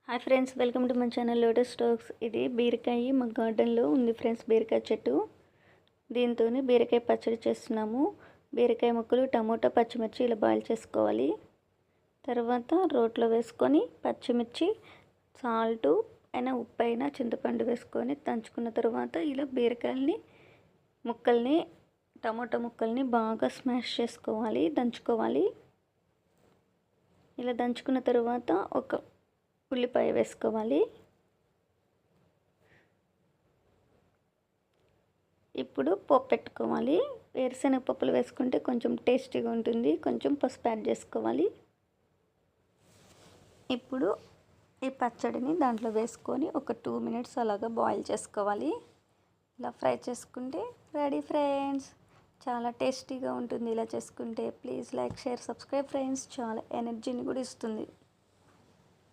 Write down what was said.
Hi friends, welcome to my channel lotus stocks. ఇది బీరకాయ మా గార్డెన్లో ఉంది ఫ్రెండ్స్. బీరకాయ చెట్టు, దీంతో బీరకాయ పచ్చడి చేస్తున్నాము. బీరకాయ ముక్కలు, టమోటా, పచ్చిమిర్చి ఇలా బాయిల్ చేసుకోవాలి. తర్వాత రోట్లో వేసుకొని పచ్చిమిర్చి, సాల్టు అయినా ఉప్పు అయినా చింతపండు వేసుకొని దంచుకున్న తర్వాత ఇలా బీరకాయలని ముక్కల్ని, టమోటా ముక్కల్ని బాగా స్మాష్ చేసుకోవాలి, దంచుకోవాలి. ఇలా దంచుకున్న తర్వాత ఒక ఉల్లిపాయ వేసుకోవాలి. ఇప్పుడు పోపు పెట్టుకోవాలి. వేరుశనగ పప్పులు వేసుకుంటే కొంచెం టేస్టీగా ఉంటుంది. కొంచెం పసుపు యాడ్ చేసుకోవాలి. ఇప్పుడు ఈ పచ్చడిని దాంట్లో వేసుకొని ఒక 2 మినిట్స్ అలాగా బాయిల్ చేసుకోవాలి. ఇలా ఫ్రై చేసుకుంటే రెడీ ఫ్రెండ్స్. చాలా టేస్టీగా ఉంటుంది ఇలా చేసుకుంటే. Please like, share, subscribe friends. చాలా ఎనర్జీని కూడా ఇస్తుంది.